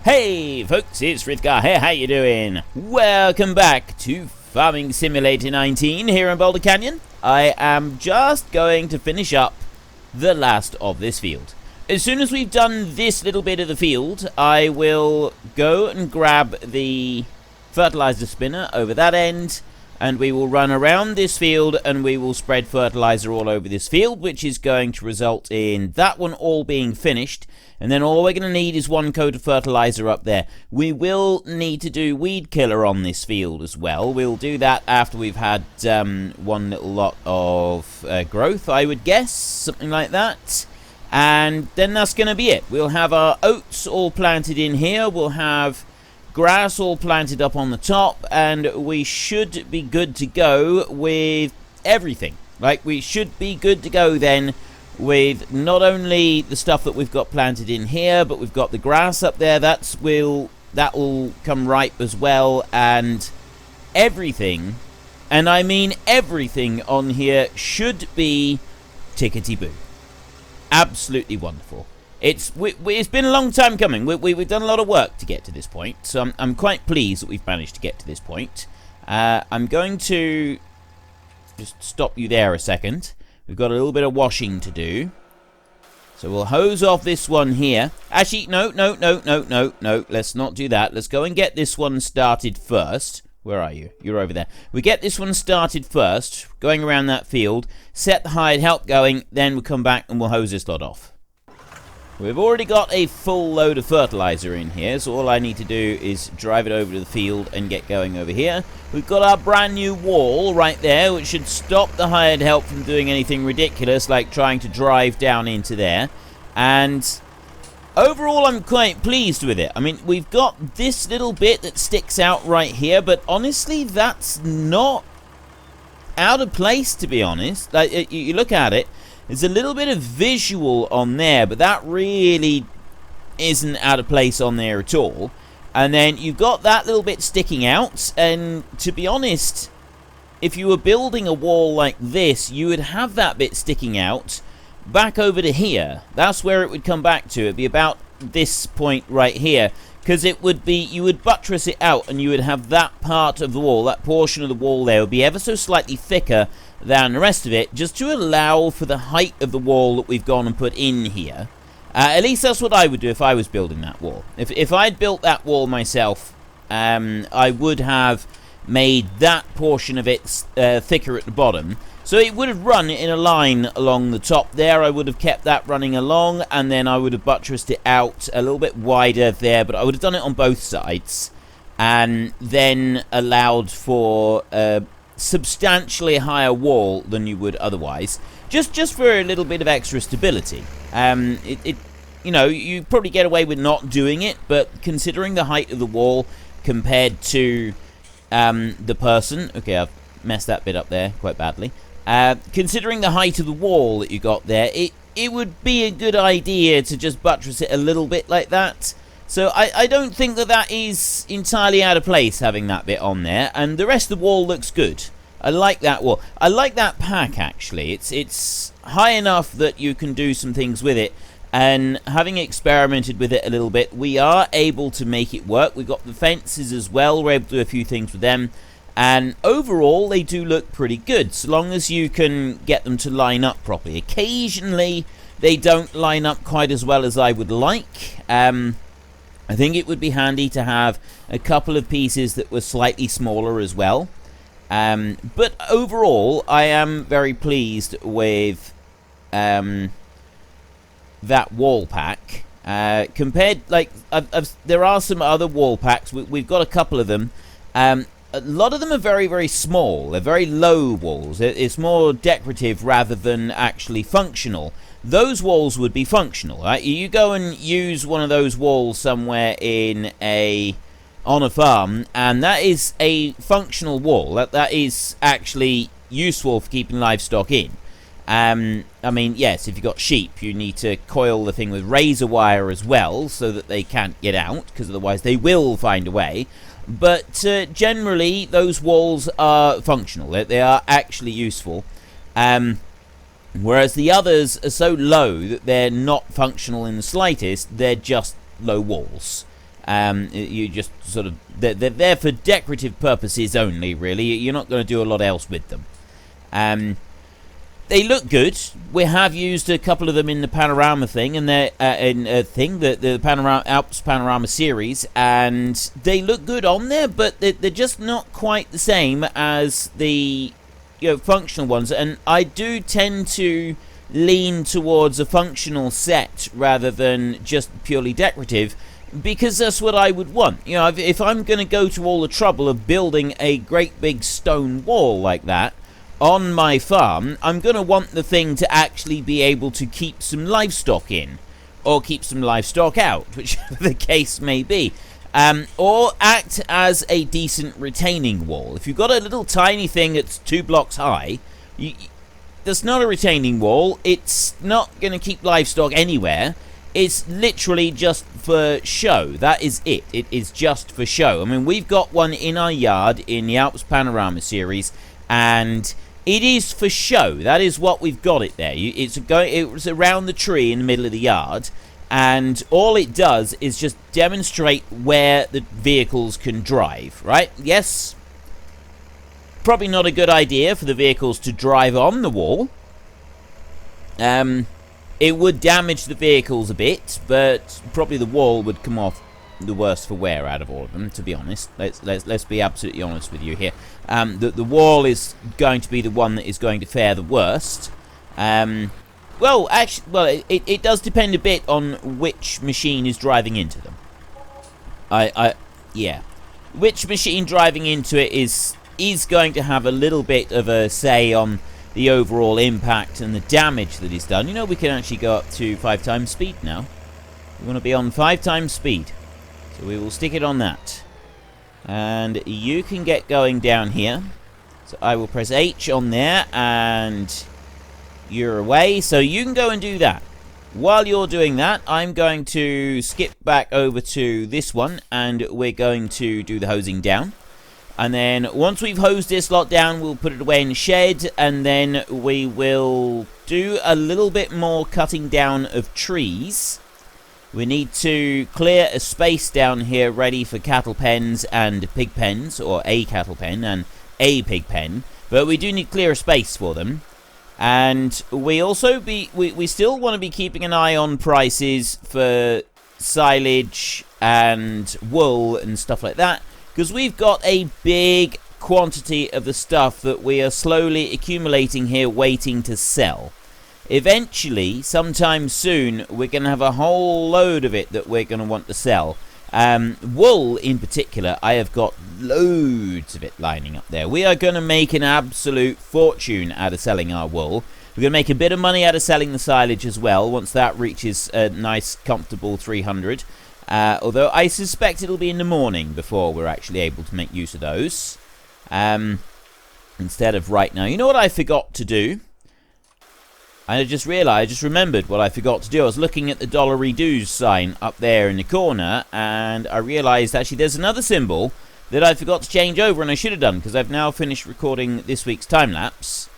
Hey folks, it's Frithgar here, how you doing? Welcome back to Farming Simulator 19 here in Boulder Canyon. I am just going to finish up the last of this field. As soon as we've done this little bit of the field, I will go and grab the fertilizer spinner over that end, and we will run around this field and we will spread fertilizer all over this field, which is going to result in that one all being finished. And then all we're going to need is one coat of fertilizer up there. We will need to do weed killer on this field as well. We'll do that after we've had one little lot of growth, I would guess, something like that. And then that's going to be it. We'll have our oats all planted in here. We'll have grass all planted up on the top, and we should be good to go with everything. Like, we should be good to go then with not only the stuff that we've got planted in here, but we've got the grass up there. That will come ripe as well, and everything, and I mean everything on here should be tickety-boo. Absolutely wonderful. It's been a long time coming. We've done a lot of work to get to this point, so I'm quite pleased that we've managed to get to this point. I'm going to just stop you there a second. We've got a little bit of washing to do. So we'll hose off this one here. Actually, no. Let's not do that. Let's go and get this one started first. Where are you? You're over there. We get this one started first, going around that field. Set the hired help going. Then we'll come back and we'll hose this lot off. We've already got a full load of fertilizer in here, so all I need to do is drive it over to the field and get going over here. We've got our brand new wall right there, which should stop the hired help from doing anything ridiculous like trying to drive down into there. And overall, I'm quite pleased with it. I mean, we've got this little bit that sticks out right here, but honestly, that's not out of place, to be honest. Like, you look at it, there's a little bit of visual on there, but that really isn't out of place on there at all. And then you've got that little bit sticking out, and to be honest, if you were building a wall like this, you would have that bit sticking out back over to here. That's where it would come back to. It'd be about this point right here, because it would be, you would buttress it out, and you would have that part of the wall, that portion of the wall there would be ever so slightly thicker than the rest of it, just to allow for the height of the wall that we've gone and put in here. At least that's what I would do if I was building that wall. If I'd built that wall myself, I would have made that portion of it thicker at the bottom. So it would have run in a line along the top there. I would have kept that running along, and then I would have buttressed it out a little bit wider there, but I would have done it on both sides, and then allowed for substantially higher wall than you would otherwise, just for a little bit of extra stability. You know, you probably get away with not doing it, but considering the height of the wall compared to the person, okay, I've messed that bit up there quite badly. Considering the height of the wall that you got there, it would be a good idea to just buttress it a little bit like that. So I don't think that is entirely out of place, having that bit on there, and the rest of the wall looks good. I like that wall. I like that pack, actually. It's high enough that you can do some things with it, and having experimented with it a little bit, we are able to make it work. We've got the fences as well. We're able to do a few things with them, and overall they do look pretty good, so long as you can get them to line up properly. Occasionally they don't line up quite as well as I would like. I think it would be handy to have a couple of pieces that were slightly smaller as well. But overall, I am very pleased with that wall pack. Compared, like, there are some other wall packs. We've got a couple of them. A lot of them are very, very small. They're very low walls. It's more decorative rather than actually functional. Those walls would be functional, right? You go and use one of those walls somewhere on a farm, and that is a functional wall. That is actually useful for keeping livestock in. I mean, yes, if you've got sheep, you need to coil the thing with razor wire as well, so that they can't get out, because otherwise they will find a way. But generally, those walls are functional. They are actually useful. Whereas the others are so low that they're not functional in the slightest. They're just low walls. You just sort of, they're there for decorative purposes only, really. You're not going to do a lot else with them. They look good. We have used a couple of them in the panorama thing, and they're the panorama Alps panorama series, and they look good on there, but they're just not quite the same as the functional ones. And I do tend to lean towards a functional set rather than just purely decorative, because that's what I would want. If I'm going to go to all the trouble of building a great big stone wall like that on my farm, I'm going to want the thing to actually be able to keep some livestock in, or keep some livestock out, whichever the case may be, or act as a decent retaining wall. If you've got a little tiny thing that's 2 blocks high, that's not a retaining wall. It's not going to keep livestock anywhere. It's literally just for show. That is it. It is just for show. I mean, we've got one in our yard in the Alps Panorama series, and it is for show. That is what we've got it there. It's around the tree in the middle of the yard, and all it does is just demonstrate where the vehicles can drive, right? Yes, probably not a good idea for the vehicles to drive on the wall. It would damage the vehicles a bit, but probably the wall would come off the worst for wear out of all of them, to be honest. Let's be absolutely honest with you here. The wall is going to be the one that is going to fare the worst. It does depend a bit on which machine is driving into them. Yeah. Which machine driving into it is going to have a little bit of a say on the overall impact and the damage that is done. We can actually go up to 5 times speed now. We want to be on 5 times speed, so we will stick it on that. And you can get going down here. So I will press H on there, and you're away. So you can go and do that. While you're doing that, I'm going to skip back over to this one, and we're going to do the hosing down. And then once we've hosed this lot down, we'll put it away in the shed, and then we will do a little bit more cutting down of trees. We need to clear a space down here ready for cattle pens and pig pens, or a cattle pen and a pig pen, but we do need to clear a space for them. And we also we still want to be keeping an eye on prices for silage and wool and stuff like that, because we've got a big quantity of the stuff that we are slowly accumulating here waiting to sell. Eventually, sometime soon, we're going to have a whole load of it that we're going to want to sell. Wool in particular, I have got loads of it lining up there. We are going to make an absolute fortune out of selling our wool. We're going to make a bit of money out of selling the silage as well, once that reaches a nice, comfortable 300. Although I suspect it'll be in the morning before we're actually able to make use of those. Instead of right now. You know what I forgot to do? I just remembered what I forgot to do. I was looking at the $do's sign up there in the corner, and I realized actually there's another symbol that I forgot to change over, and I should have done, because I've now finished recording this week's time-lapse.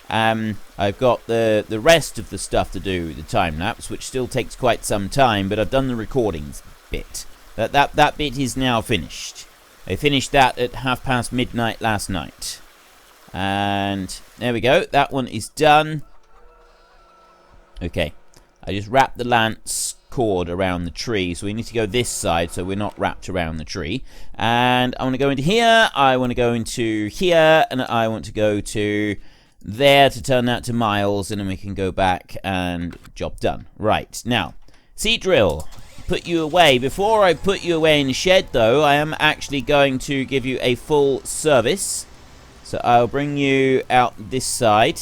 I've got the rest of the stuff to do, the time-lapse, which still takes quite some time, but I've done the recordings bit. That bit is now finished. I finished that at midnight last night. And there we go. That one is done. Okay. I just wrapped the lance cord around the tree, so we need to go this side so we're not wrapped around the tree. And I want to go into here, I want to go into here, and I want to go to there to turn that to miles, and then we can go back and job done. Right, now, seed drill. Put you away. Before I put you away in the shed, though, I am actually going to give you a full service. So I'll bring you out this side.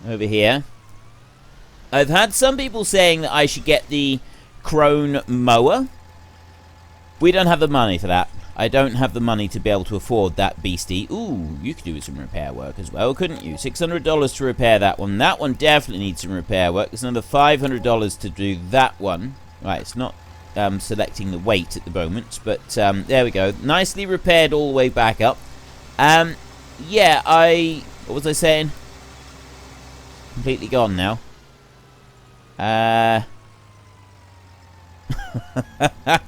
Over here. I've had some people saying that I should get the Crone mower. We don't have the money for that. I don't have the money to be able to afford that beastie. Ooh, you could do some repair work as well, couldn't you? $600 to repair that one. That one definitely needs some repair work. There's another $500 to do that one. Right, it's not selecting the weight at the moment, but there we go. Nicely repaired all the way back up. Yeah, what was I saying? Completely gone now.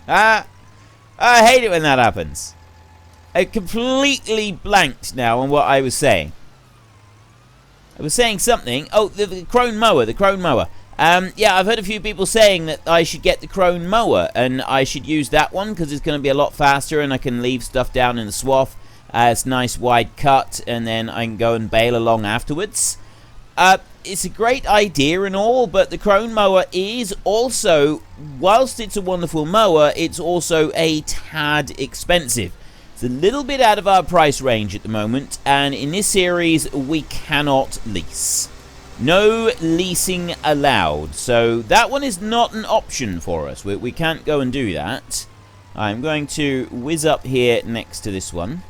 I hate it when that happens. I completely blanked now on what I was saying. I was saying something. Oh, the Crone mower. Yeah, I've heard a few people saying that I should get the Crone mower, and I should use that one because it's going to be a lot faster, and I can leave stuff down in the swath. It's a nice wide cut, and then I can go and bale along afterwards. It's a great idea and all, but the Crone mower is also, whilst it's a wonderful mower, it's also a tad expensive. It's a little bit out of our price range at the moment, and in this series we cannot lease. No leasing allowed, so that one is not an option for us. We can't go and do that. I'm going to whiz up here next to this one,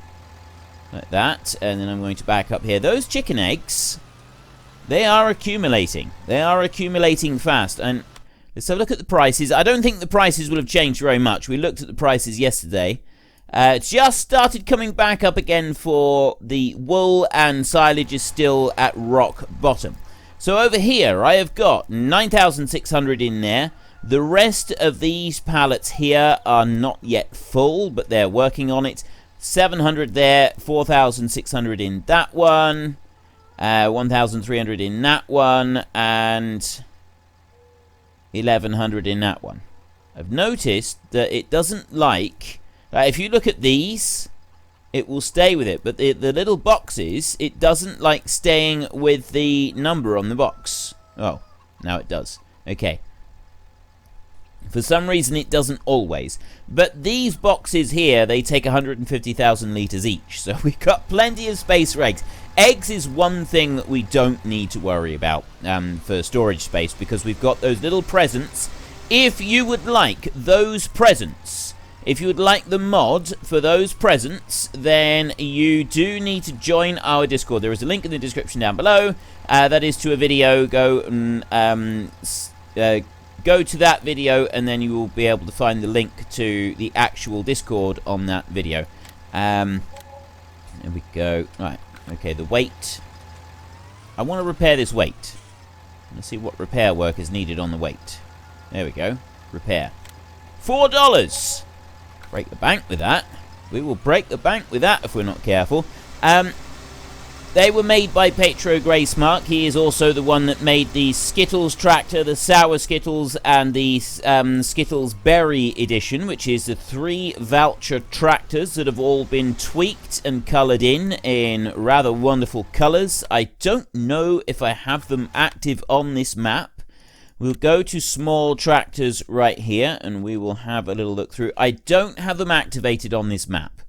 like that, and then I'm going to back up here. Those chicken eggs, they are accumulating. They are accumulating fast, and let's have a look at the prices. I don't think the prices will have changed very much. We looked at the prices yesterday. Just started coming back up again for the wool, and silage is still at rock bottom. So over here, I have got 9,600 in there. The rest of these pallets here are not yet full, but they're working on it. 700 there, 4,600 in that one, 1,300 in that one, and 1,100 in that one. I've noticed that it doesn't like... if you look at these, it will stay with it, but the little boxes, it doesn't like staying with the number on the box. Oh, now it does. Okay. For some reason, it doesn't always. But these boxes here, they take 150,000 litres each, so we've got plenty of space for eggs. Eggs is one thing that we don't need to worry about for storage space, because we've got those little presents. If you would like those presents... If you would like the mod for those presents, then you do need to join our Discord. There is a link in the description down below. That is to a video. Go to that video, and then you will be able to find the link to the actual Discord on that video. There we go. Right. Okay, the weight. I want to repair this weight. Let's see what repair work is needed on the weight. There we go. Repair. $4. Break the bank with that. We will break the bank with that if we're not careful. They were made by Petro Gracemark. He is also the one that made the Skittles tractor, the Sour Skittles, and the Skittles Berry edition, which is the 3 voucher tractors that have all been tweaked and coloured in rather wonderful colours. I don't know if I have them active on this map. We'll go to small tractors right here, and we will have a little look through. I don't have them activated on this map.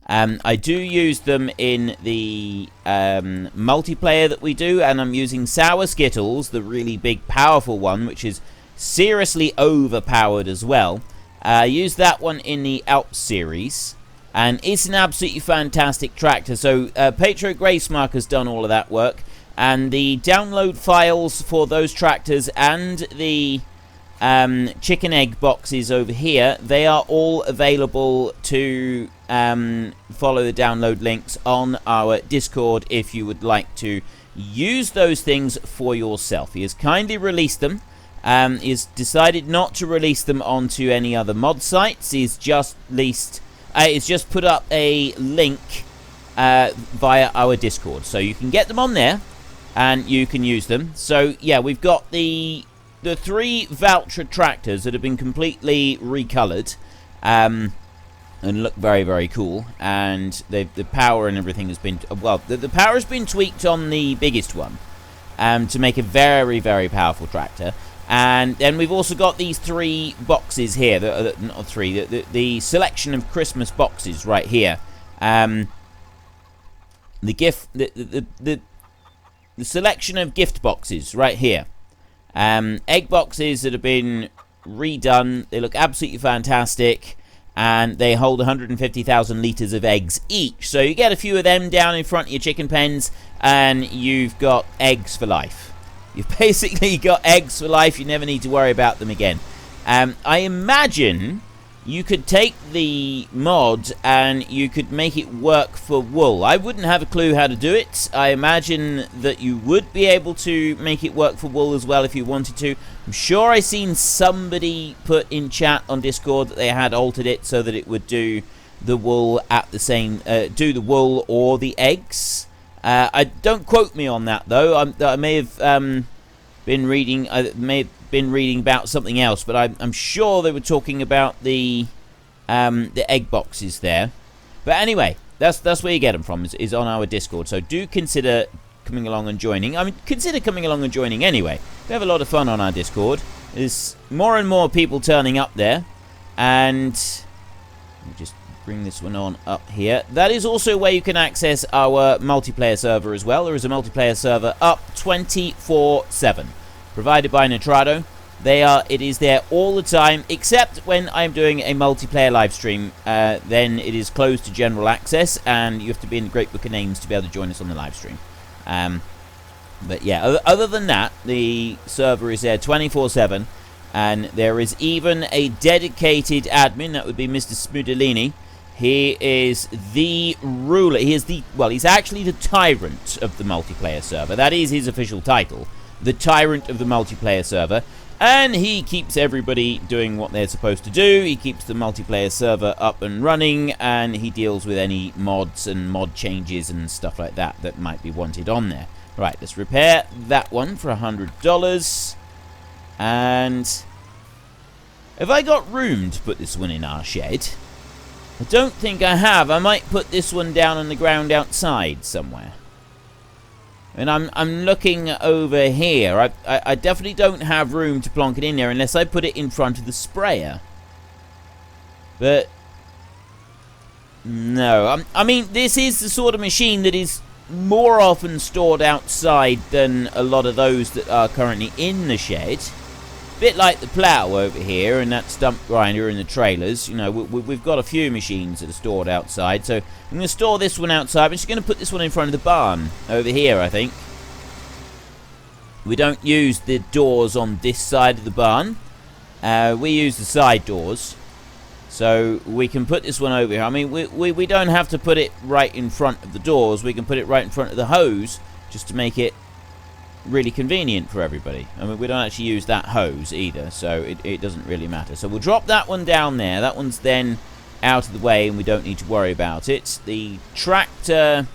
I do use them in the multiplayer that we do, and I'm using Sour Skittles, the really big, powerful one, which is seriously overpowered as well. I use that one in the Alps series, and it's an absolutely fantastic tractor. So Petro Gracemark has done all of that work. And the download files for those tractors and the chicken egg boxes over here, they are all available to follow the download links on our Discord if you would like to use those things for yourself. He has kindly released them. He's decided not to release them onto any other mod sites. He's just put up a link via our Discord, so you can get them on there. And you can use them. So, yeah, we've got the 3 voucher tractors that have been completely recoloured. And look very, very cool. And the power and everything has been... Well, the power has been tweaked on the biggest one. To make a very, very powerful tractor. And then we've also got these 3 boxes here. Not 3. The selection of Christmas boxes right here. The selection of gift boxes right here. Egg boxes that have been redone. They look absolutely fantastic. And they hold 150,000 litres of eggs each. So you get a few of them down in front of your chicken pens, and you've got eggs for life. You've basically got eggs for life. You never need to worry about them again. I imagine you could take the mod and you could make it work for wool. I wouldn't have a clue how to do it. I imagine that you would be able to make it work for wool as well if you wanted to. I'm sure I seen somebody put in chat on Discord that they had altered it so that it would do the wool at the same, do the wool or the eggs. I don't quote me on that though. I may have been reading. Been reading about something else, but I'm sure they were talking about the egg boxes there. But anyway, that's where you get them from, is on our Discord. So do consider coming along and joining. I mean, consider coming along and joining anyway. We have a lot of fun on our Discord. There's more and more people turning up there, and let me just bring this one on up here. That is also where you can access our multiplayer server as well. There is a multiplayer server up 24/7. Provided by Nitrado. It is there all the time, except when I'm doing a multiplayer live stream. Then it is closed to general access, and you have to be in the Great Book of Names to be able to join us on the live stream. But yeah, other than that, the server is there 24/7, and there is even a dedicated admin. That would be Mr. Smudolini. He is the ruler. He's actually the tyrant of the multiplayer server. That is his official title. The tyrant of the multiplayer server, and he keeps everybody doing what they're supposed to do. He keeps the multiplayer server up and running, and he deals with any mods and mod changes and stuff like that might be wanted on there. Right, let's repair that one for $100. And have I got room to put this one in our shed? I don't think I have. I might put this one down on the ground outside somewhere. And I'm looking over here. I definitely don't have room to plonk it in there unless I put it in front of the sprayer. But no, I mean, this is the sort of machine that is more often stored outside than a lot of those that are currently in the shed. Bit like the plough over here and that stump grinder and the trailers. You know, we've got a few machines that are stored outside. So I'm going to store this one outside. I'm just going to put this one in front of the barn over here, I think. We don't use the doors on this side of the barn. We use the side doors. So we can put this one over here. I mean, we don't have to put it right in front of the doors. We can put it right in front of the hose just to make it really convenient for everybody. I mean, we don't actually use that hose either, so it doesn't really matter. So we'll drop that one down there. That one's then out of the way and we don't need to worry about it. The tractor,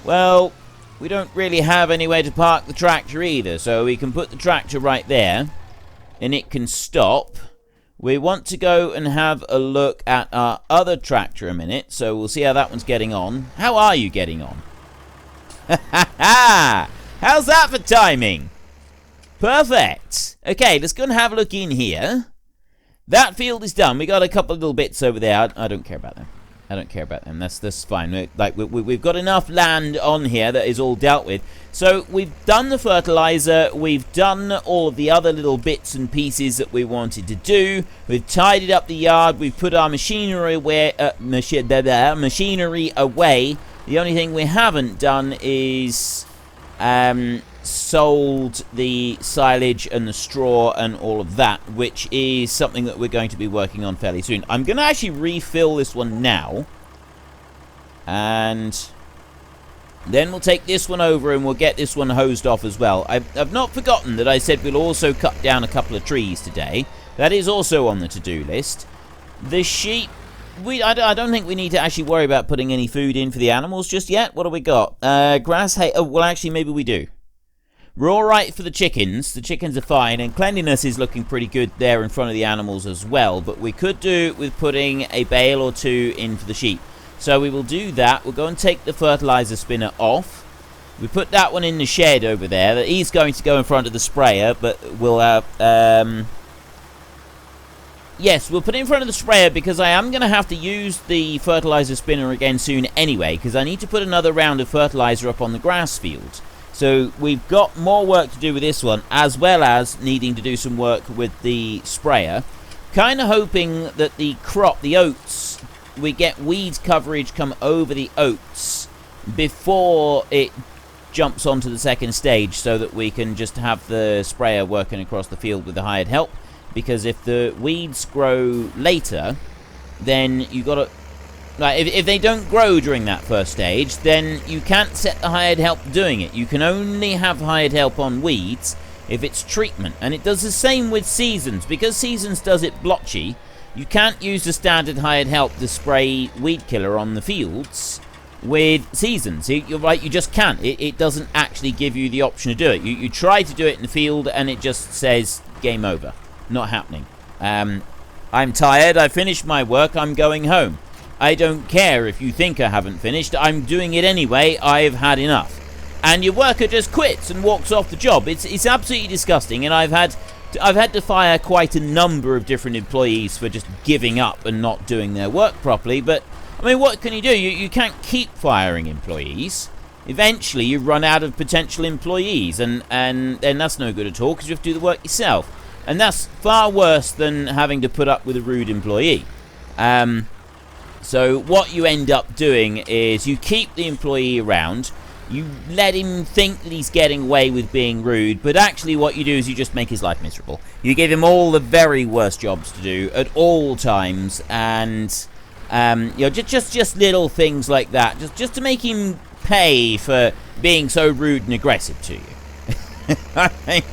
well, we don't really have anywhere to park the tractor either, so we can put the tractor right there and it can stop. We want to go and have a look at our other tractor a minute, so we'll see how that one's getting on. How are you getting on? Ha ha ha! How's that for timing? Perfect. Okay, let's go and have a look in here. That field is done. We got a couple of little bits over there. I don't care about them. I don't care about them. That's fine. We've got enough land on here that is all dealt with. So we've done the fertilizer. We've done all of the other little bits and pieces that we wanted to do. We've tidied up the yard. We've put our machinery away. Machinery away. The only thing we haven't done is sold the silage and the straw and all of that, which is something that we're going to be working on fairly soon. I'm going to actually refill this one now, and then we'll take this one over and we'll get this one hosed off as well. I've not forgotten that I said we'll also cut down a couple of trees today. That is also on the to-do list. The sheep, I don't think we need to actually worry about putting any food in for the animals just yet. What do we got? Grass hay. Oh, well, actually, maybe we do. We're all right for the chickens. The chickens are fine, and cleanliness is looking pretty good there in front of the animals as well. But we could do with putting a bale or two in for the sheep. So we will do that. We'll go and take the fertilizer spinner off. We put that one in the shed over there. That he's going to go in front of the sprayer, but we'll yes, we'll put it in front of the sprayer because I am going to have to use the fertilizer spinner again soon anyway, because I need to put another round of fertilizer up on the grass field. So we've got more work to do with this one, as well as needing to do some work with the sprayer. Kind of hoping that the crop, the oats, we get weed coverage come over the oats before it jumps onto the second stage, so that we can just have the sprayer working across the field with the hired help. because if the weeds grow later, then you got to... Like, if they don't grow during that first stage, then you can't set the hired help doing it. You can only have hired help on weeds if it's treatment. And it does the same with seasons. Because seasons does it blotchy, you can't use the standard hired help to spray weed killer on the fields with seasons. You're right, you just can't. It doesn't actually give you the option to do it. You try to do it in the field and it just says game over. Not happening. I'm tired, I finished my work, I'm going home. I don't care if you think I haven't finished, I'm doing it anyway, I've had enough. And your worker just quits and walks off the job. It's absolutely disgusting, and I've had to fire quite a number of different employees for just giving up and not doing their work properly. But I mean, what can you do? You can't keep firing employees. Eventually you run out of potential employees, and then that's no good at all, because you have to do the work yourself. And that's far worse than having to put up with a rude employee. So what you end up doing is you keep the employee around, you let him think that he's getting away with being rude, but actually what you do is you just make his life miserable. You give him all the very worst jobs to do at all times, and just little things like that, just to make him pay for being so rude and aggressive to you. Right?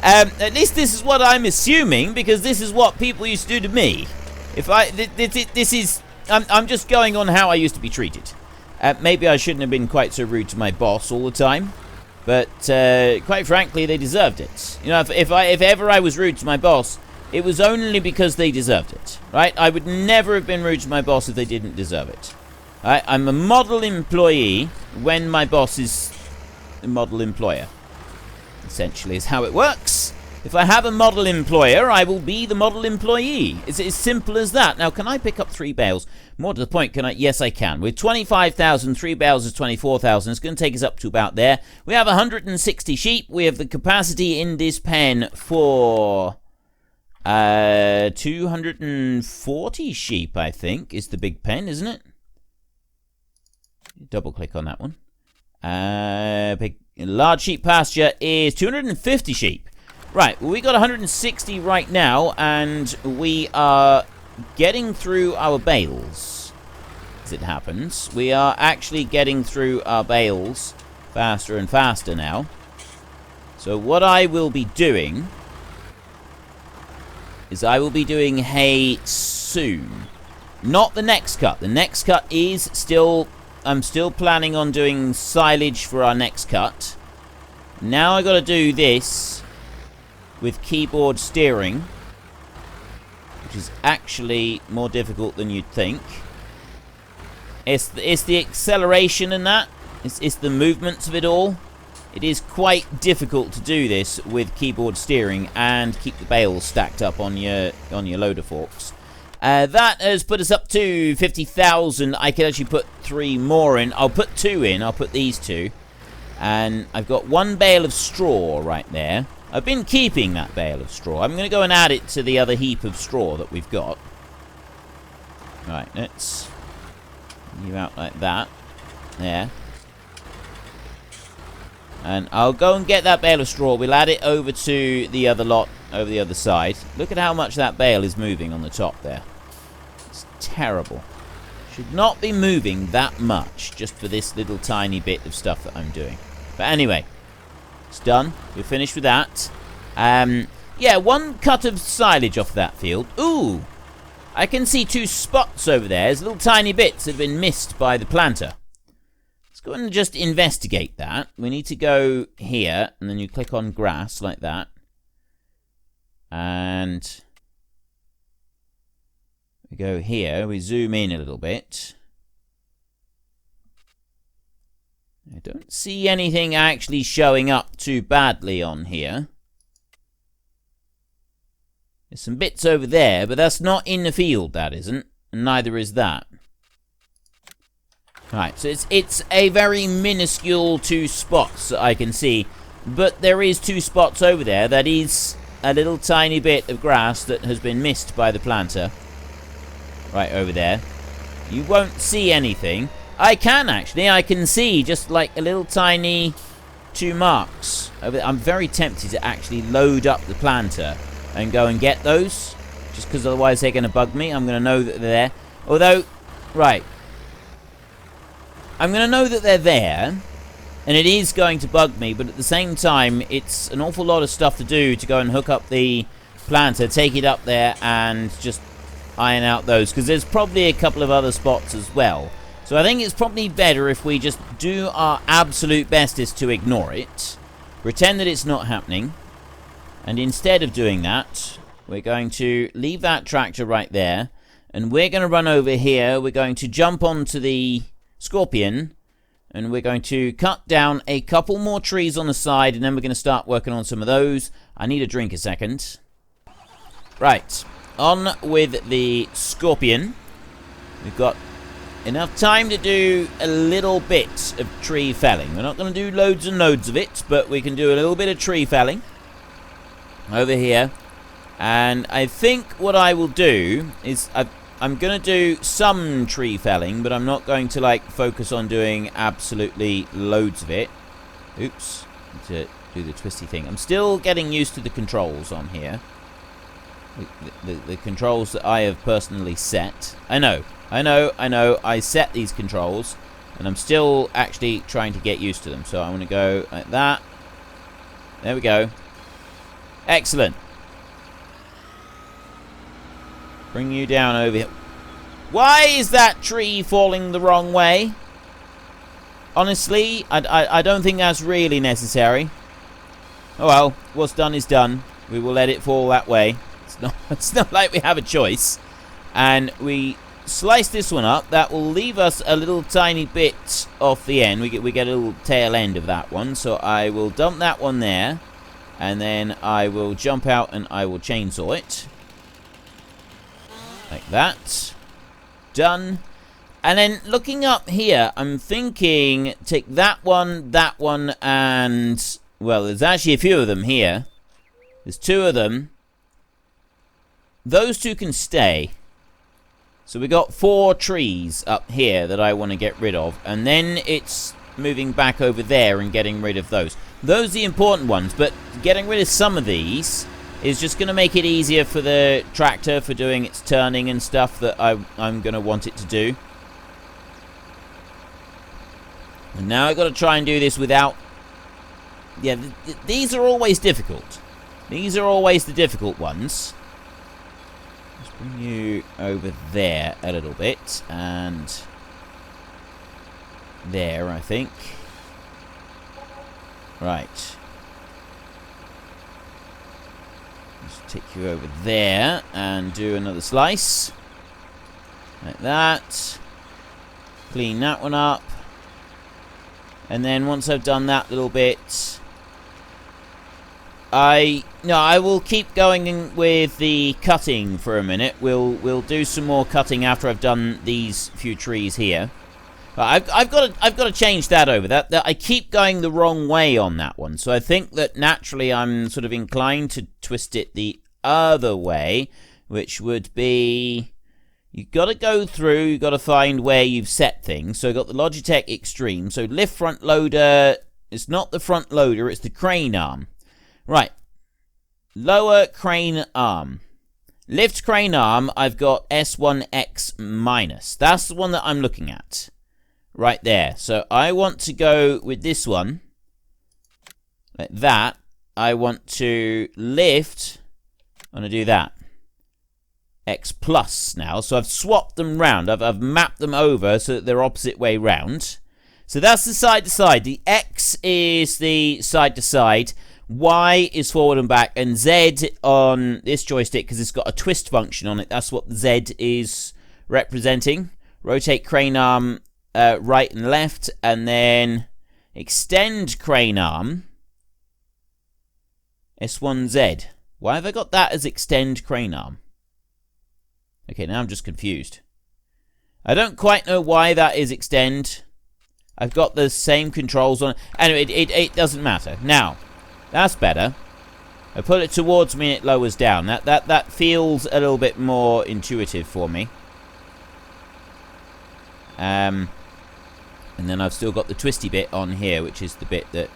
At least this is what I'm assuming, because this is what people used to do to me. I'm just going on how I used to be treated. Maybe I shouldn't have been quite so rude to my boss all the time, but quite frankly, they deserved it. You know, if ever I was rude to my boss, it was only because they deserved it, right? I would never have been rude to my boss if they didn't deserve it. Right? I'm a model employee when my boss is a model employer. Essentially is how it works. If I have a model employer, I will be the model employee. It's as simple as that. Now, can I pick up 3 bales? More to the point, can I? Yes, I can. With 25,000, 3 bales is 24,000. It's going to take us up to about there. We have 160 sheep. We have the capacity in this pen for 240 sheep, I think, is the big pen, isn't it? Double click on that one. Large sheep pasture is 250 sheep. Right, well, we got 160 right now, and we are getting through our bales, as it happens. We are actually getting through our bales faster and faster now. So what I will be doing is I will be doing hay soon. Not the next cut. The next cut is still... I'm still planning on doing silage for our next cut. Now I got to do this with keyboard steering, which is actually more difficult than you'd think. It's the acceleration in that. It's the movements of it all. It is quite difficult to do this with keyboard steering and keep the bales stacked up on your loader forks. That has put us up to 50,000. I can actually put 3 more in. I'll put 2 in. I'll put these 2. And I've got 1 bale of straw right there. I've been keeping that bale of straw. I'm going to go and add it to the other heap of straw that we've got. Right, let's you out like that. There. And I'll go and get that bale of straw. We'll add it over to the other lot over the other side. Look at how much that bale is moving on the top there. It's terrible. Should not be moving that much just for this little tiny bit of stuff that I'm doing. But anyway, it's done. We're finished with that. Yeah, 1 cut of silage off that field. Ooh! I can see 2 spots over there. There's little tiny bits that have been missed by the planter. Let's go and just investigate that. We need to go here, and then you click on grass like that. And we go here. We zoom in a little bit. I don't see anything actually showing up too badly on here. There's some bits over there, but that's not in the field, that isn't. And neither is that. Right, so it's a very minuscule 2 spots that I can see. But there is 2 spots over there. That is a little tiny bit of grass that has been missed by the planter. Right over there. You won't see anything. I can actually. I can see just like a little tiny 2 marks. I'm very tempted to actually load up the planter and go and get those. Just because otherwise they're going to bug me. I'm going to know that they're there. Although, right. I'm going to know that they're there. And it is going to bug me. But at the same time, it's an awful lot of stuff to do to go and hook up the planter. Take it up there and just iron out those. Because there's probably a couple of other spots as well. So I think it's probably better if we just do our absolute bestest to ignore it. Pretend that it's not happening. And instead of doing that, we're going to leave that tractor right there. And we're going to run over here. We're going to jump onto the Scorpion. And we're going to cut down a couple more trees on the side. And then we're going to start working on some of those. I need a drink a second. Right. On with the Scorpion. We've got enough time to do a little bit of tree felling. We're not going to do loads and loads of it, but we can do a little bit of tree felling over here. And I think what I will do is I'm going to do some tree felling, but I'm not going to like focus on doing absolutely loads of it. Oops, to do the twisty thing. I'm still getting used to the controls on here. The controls that I have personally set. I know. I set these controls, and I'm still actually trying to get used to them. So I'm going to go like that. There we go. Excellent. Bring you down over here. Why is that tree falling the wrong way? Honestly, I don't think that's really necessary. Oh well, what's done is done. We will let it fall that way. It's not like we have a choice. And we slice this one up. That will leave us a little tiny bit off the end. We get a little tail end of that one. So I will dump that one there. And then I will jump out and I will chainsaw it. Like that. Done. And then looking up here, I'm thinking take that one, and... well, there's actually a few of them here. There's two of them. Those two can stay. So we got 4 trees up here that I want to get rid of. And then it's moving back over there and getting rid of those. Those are the important ones. But getting rid of some of these is just going to make it easier for the tractor for doing its turning and stuff that I'm going to want it to do. And now I've got to try and do this without... yeah, these are always difficult. These are always the difficult ones. Let's bring you over there a little bit. And there, I think. Right. Let's take you over there and do another slice. Like that. Clean that one up. And then once I've done that little bit, I will keep going with the cutting for a minute. We'll do some more cutting after I've done these few trees here. But I've got to change that over. That I keep going the wrong way on that one. So I think that naturally I'm sort of inclined to twist it the other way, which would be... you've got to go through, you've got to find where you've set things. So I've got the Logitech Extreme. So lift front loader, it's not the front loader, it's the crane arm. Right. Lower crane arm. Lift crane arm, I've got S1X minus. That's the one that I'm looking at. Right there. So I want to go with this one. Like that. I want to lift. I'm going to do that. X plus now. So I've swapped them round. I've mapped them over so that they're opposite way round. So that's the side to side. The X is the side to side. Y is forward and back. And Z on this joystick, because it's got a twist function on it, that's what Z is representing. Rotate crane arm right and left. And then extend crane arm. S1Z. Why have I got that as extend crane arm? Okay, now I'm just confused. I don't quite know why that is extend. I've got the same controls on it. Anyway, it doesn't matter. Now, that's better. I put it towards me and it lowers down. That feels a little bit more intuitive for me. And then I've still got the twisty bit on here, which is the bit that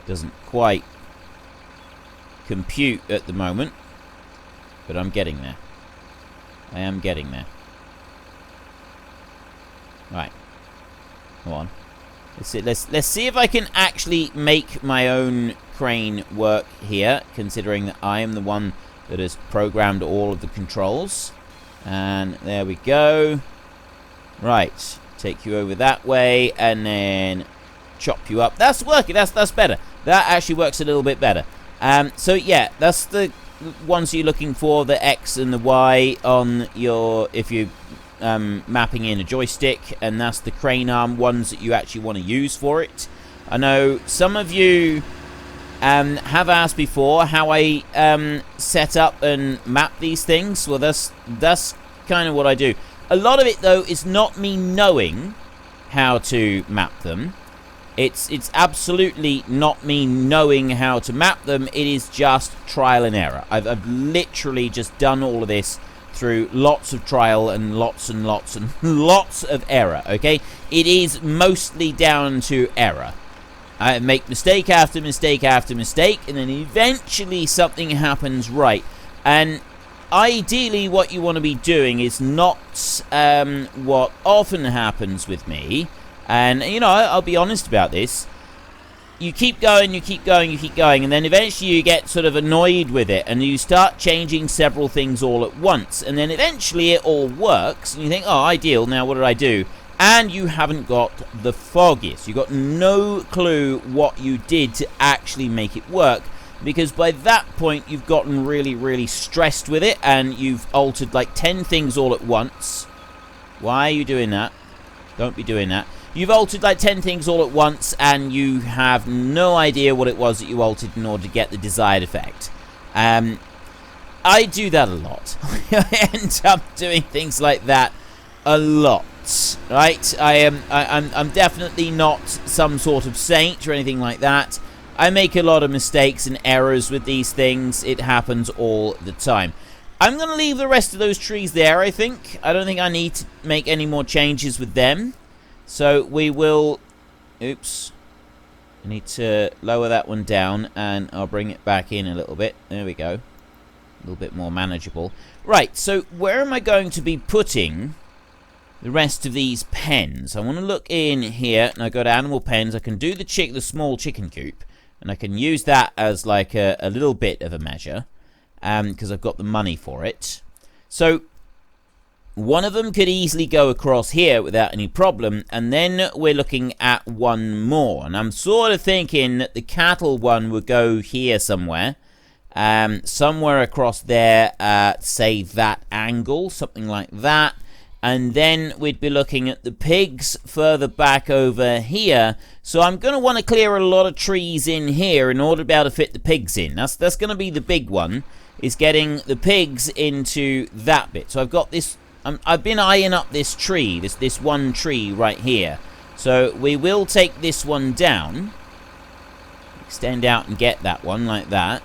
doesn't quite compute at the moment, but I'm getting there. I am getting there. Right. Come on. Let's see if I can actually make my own crane work here, considering that I am the one that has programmed all of the controls. And there we go. Right. Take you over that way, and then chop you up. That's working. That's better. That actually works a little bit better. So yeah, that's the ones you're looking for, the X and the Y on your, if you mapping in a joystick, and that's the crane arm ones that you actually want to use for it. I know some of you have asked before how I set up and map these things. Well, that's kind of what I do. A lot of it, though, is not me knowing how to map them. It's absolutely not me knowing how to map them. It is just trial and error. I've literally just done all of this through lots of trial and lots and lots and lots of error, okay? It is mostly down to error. I make mistake after mistake after mistake, and then eventually something happens right. And ideally what you want to be doing is not what often happens with me. And, you know, I'll be honest about this. You keep going, you keep going, you keep going, and then eventually you get sort of annoyed with it, and you start changing several things all at once, and then eventually it all works, and you think, oh, ideal, now what did I do? And you haven't got the foggiest. You've got no clue what you did to actually make it work, because by that point you've gotten really, really stressed with it, and you've altered like 10 things all at once. Why are you doing that? Don't be doing that. You've altered like 10 things all at once, and you have no idea what it was that you altered in order to get the desired effect. I do that a lot. I end up doing things like that a lot, right? I'm definitely not some sort of saint or anything like that. I make a lot of mistakes and errors with these things. It happens all the time. I'm going to leave the rest of those trees there, I think. I don't think I need to make any more changes with them. So we will, oops, I need to lower that one down, and I'll bring it back in a little bit. There we go. A little bit more manageable. Right, so where am I going to be putting the rest of these pens? I want to look in here, and I go to animal pens. I can do the small chicken coop, and I can use that as like a little bit of a measure, because I've got the money for it. So one of them could easily go across here without any problem, and then we're looking at one more. And I'm sort of thinking that the cattle one would go here somewhere. Somewhere across there, say that angle, something like that. And then we'd be looking at the pigs further back over here. So I'm going to want to clear a lot of trees in here in order to be able to fit the pigs in. That's going to be the big one, is getting the pigs into that bit. So I've got this... I've been eyeing up this tree, this one tree right here. So we will take this one down, extend out and get that one like that.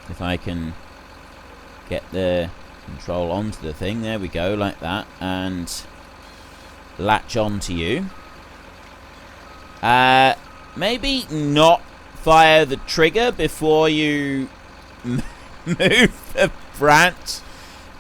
If I can get the control onto the thing, there we go, like that, and latch onto you. Maybe not fire the trigger before you move the branch.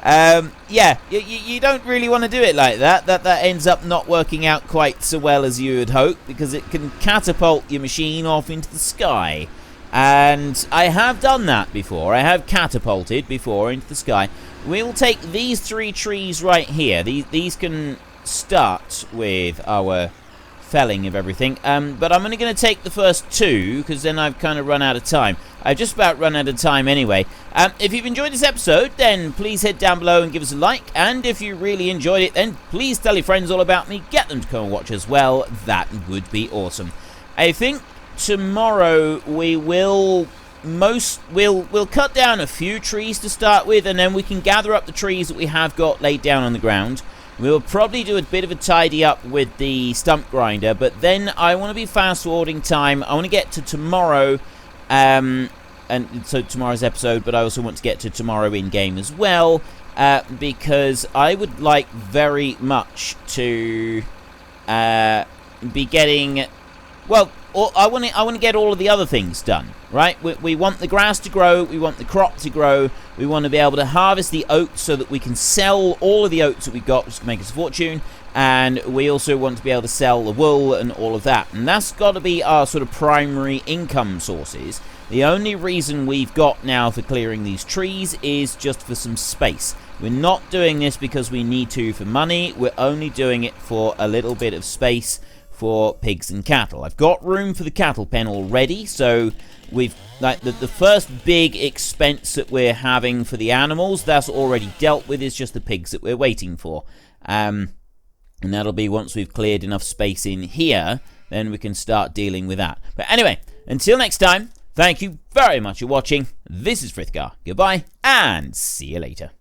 Yeah, you don't really want to do it like that. That ends up not working out quite so well as you would hope, because it can catapult your machine off into the sky. And I have done that before. I have catapulted before into the sky. We'll take these 3 trees right here. These can start with our felling of everything. But I'm only going to take the first 2, because then I've kind of run out of time. I've just about run out of time anyway. If you've enjoyed this episode, then please head down below and give us a like. And if you really enjoyed it, then please tell your friends all about me. Get them to come and watch as well. That would be awesome. I think tomorrow we will we'll cut down a few trees to start with, and then we can gather up the trees that we have got laid down on the ground. We'll probably do a bit of a tidy up with the stump grinder, but then I want to be fast forwarding time. I want to get to tomorrow, and so tomorrow's episode, but I also want to get to tomorrow in game as well, because I would like very much to be getting, well, I want to get all of the other things done, right? We want the grass to grow, we want the crop to grow, we want to be able to harvest the oats so that we can sell all of the oats that we've got, which can make us a fortune, and we also want to be able to sell the wool and all of that. And that's got to be our sort of primary income sources. The only reason we've got now for clearing these trees is just for some space. We're not doing this because we need to for money, we're only doing it for a little bit of space for pigs and cattle. I've got room for the cattle pen already, so we've like the first big expense that we're having for the animals, that's already dealt with. It's just the pigs that we're waiting for. And that'll be once we've cleared enough space in here, then we can start dealing with that. But anyway, until next time, thank you very much for watching. This is Frithgar. Goodbye, and see you later.